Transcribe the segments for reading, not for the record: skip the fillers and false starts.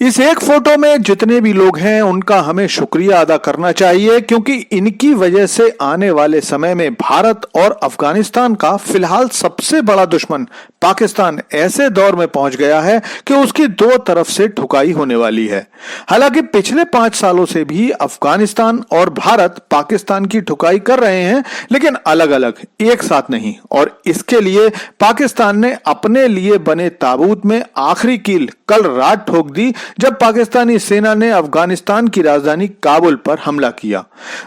इस एक फोटो में जितने भी लोग हैं उनका हमें शुक्रिया अदा करना चाहिए, क्योंकि इनकी वजह से आने वाले समय में भारत और अफगानिस्तान का फिलहाल सबसे बड़ा दुश्मन पाकिस्तान ऐसे दौर में पहुंच गया है कि उसकी दो तरफ से ठुकाई होने वाली है। हालांकि पिछले 5 सालों से भी अफगानिस्तान और भारत पाकिस्तान की ठुकाई कर रहे हैं, लेकिन अलग अलग, एक साथ नहीं। और इसके लिए पाकिस्तान ने अपने लिए बने ताबूत में आखिरी कील कल रात ठोक दी, जब पाकिस्तानी सेना ने अफगानिस्तान की राजधानी काबुल पर हमला किया।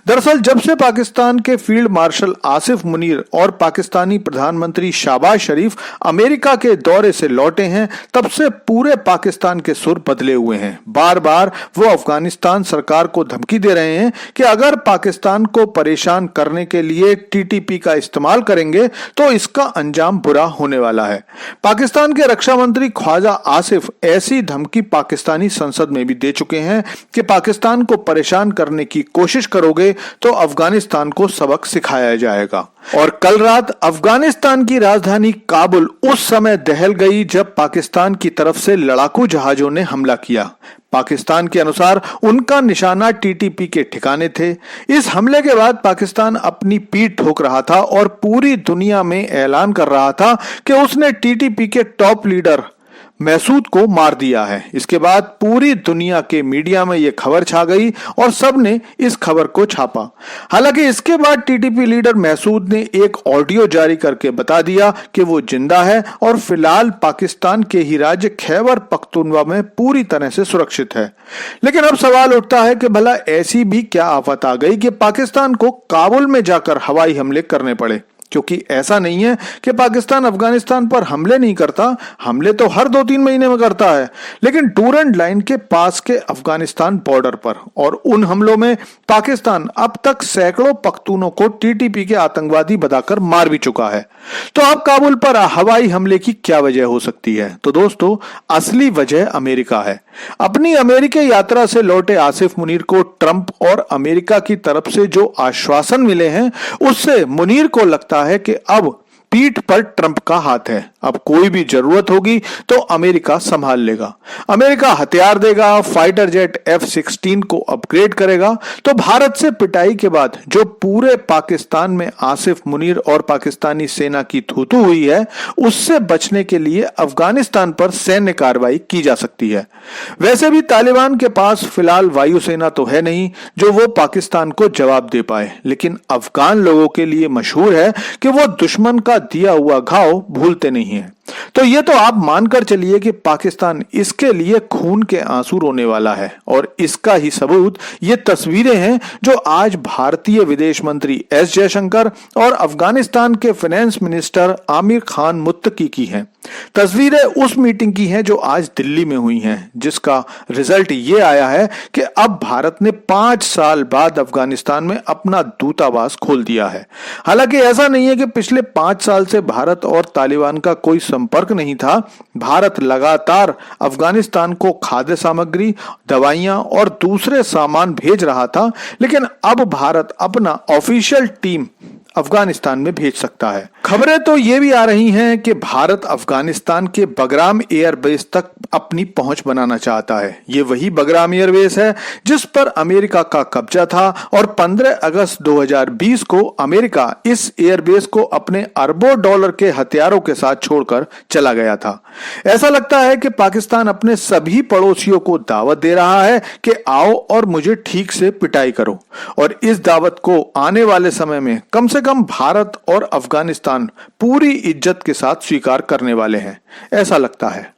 दरअसल जब से पाकिस्तान के फील्ड मार्शल आसिफ मुनीर और पाकिस्तानी प्रधानमंत्री शहबाज शरीफ अमेरिका के दौरे से लौटे हैं, तब से पूरे पाकिस्तान के सुर बदले हुए हैं। बार बार वो अफगानिस्तान सरकार को धमकी दे रहे हैं कि अगर पाकिस्तान को परेशान करने के लिए टीटीपी का इस्तेमाल करेंगे तो इसका अंजाम बुरा होने वाला है। पाकिस्तान के रक्षा मंत्री ख्वाजा आसिफ ऐसी धमकी पाकिस्तानी संसद में भी दे चुके हैं कि पाकिस्तान को परेशान करने की कोशिश करोगे तो अफगानिस्तान को सबक सिखाया जाएगा। और कल रात अफगानिस्तान की राजधानी काबुल उस समय दहल गई जब पाकिस्तान की तरफ से लड़ाकू जहाजों ने हमला किया। पाकिस्तान के अनुसार उनका निशाना टीटीपी के ठिकाने थे। इस हमले के बाद पाकिस्तान अपनी पीठ ठोक रहा था और पूरी दुनिया में ऐलान कर रहा था कि उसने टीटीपी के टॉप लीडर मसूद को मार दिया है। इसके बाद पूरी दुनिया के मीडिया में यह खबर छा गई और सबने इस खबर को छापा। हालांकि इसके बाद टीटीपी लीडर मसूद ने एक ऑडियो जारी करके बता दिया कि वो जिंदा है और फिलहाल पाकिस्तान के ही राज्य खैबर पख्तूनख्वा में पूरी तरह से सुरक्षित है। लेकिन अब सवाल उठता है कि भला ऐसी भी क्या आफत आ गई कि पाकिस्तान को काबुल में जाकर हवाई हमले करने पड़े, क्योंकि ऐसा नहीं है कि पाकिस्तान अफगानिस्तान पर हमले नहीं करता, हमले तो हर 2-3 महीने में करता है, लेकिन डूरंड लाइन के पास के अफगानिस्तान बॉर्डर पर। और उन हमलों में पाकिस्तान अब तक सैकड़ों पख्तूनों को टीटीपी के आतंकवादी बताकर मार भी चुका है। तो अब काबुल पर हवाई हमले की क्या वजह हो सकती है? तो दोस्तों, असली वजह अमेरिका है। अपनी अमेरिकी यात्रा से लौटे आसिफ मुनीर को ट्रंप और अमेरिका की तरफ से जो आश्वासन मिले हैं, उससे मुनीर को लगता है कि अब पीठ पर ट्रंप का हाथ है। अब कोई भी जरूरत होगी तो अमेरिका संभाल लेगा। अमेरिका हथियार देगा, फाइटर जेट F-16 को अपग्रेड करेगा। तो भारत से पिटाई के बाद जो पूरे पाकिस्तान में आसिफ मुनीर और पाकिस्तानी सेना की थूथू हुई है, उससे बचने के लिए अफगानिस्तान पर सैन्य कार्रवाई की जा सकती है। वैसे भी तालिबान के पास फिलहाल वायुसेना तो है नहीं जो वो पाकिस्तान को जवाब दे पाए, लेकिन अफगान लोगों के लिए मशहूर है कि वो दुश्मन का दिया हुआ घाव भूलते नहीं है। तो ये तो आप मानकर चलिए कि पाकिस्तान इसके लिए खून के आंसू रोने वाला है। और इसका ही सबूत ये तस्वीरें हैं जो आज भारतीय विदेश मंत्री एस जयशंकर और अफगानिस्तान के फाइनेंस मिनिस्टर आमिर खान मुत्तकी की हैं। तस्वीरें उस मीटिंग की हैं जो आज दिल्ली में हुई हैं, जिसका रिजल्ट ये आया है कि अब भारत ने 5 साल बाद अफगानिस्तान में अपना दूतावास खोल दिया है। हालांकि ऐसा नहीं है कि पिछले 5 साल से भारत और तालिबान का कोई संपर्क नहीं था। भारत लगातार अफगानिस्तान को खाद्य सामग्री, दवाइयां और दूसरे सामान भेज रहा था, लेकिन अब भारत अपना ऑफिशियल टीम अफगानिस्तान में भेज सकता है। खबरें तो ये भी आ रही हैं कि भारत अफगानिस्तान के बगराम एयरबेस तक अपनी पहुंच बनाना चाहता है। ये वही बगराम एयरबेस है जिस पर अमेरिका का कब्जा था और 15 अगस्त 2020 को अमेरिका इस एयरबेस को अपने अरबों डॉलर के हथियारों के साथ छोड़कर चला गया था। ऐसा लगता है कि पाकिस्तान अपने सभी पड़ोसियों को दावत दे रहा है कि आओ और मुझे ठीक से पिटाई करो। और इस दावत को आने वाले समय में कम से कम भारत और अफगानिस्तान पूरी इज्जत के साथ स्वीकार करने वाले हैं, ऐसा लगता है।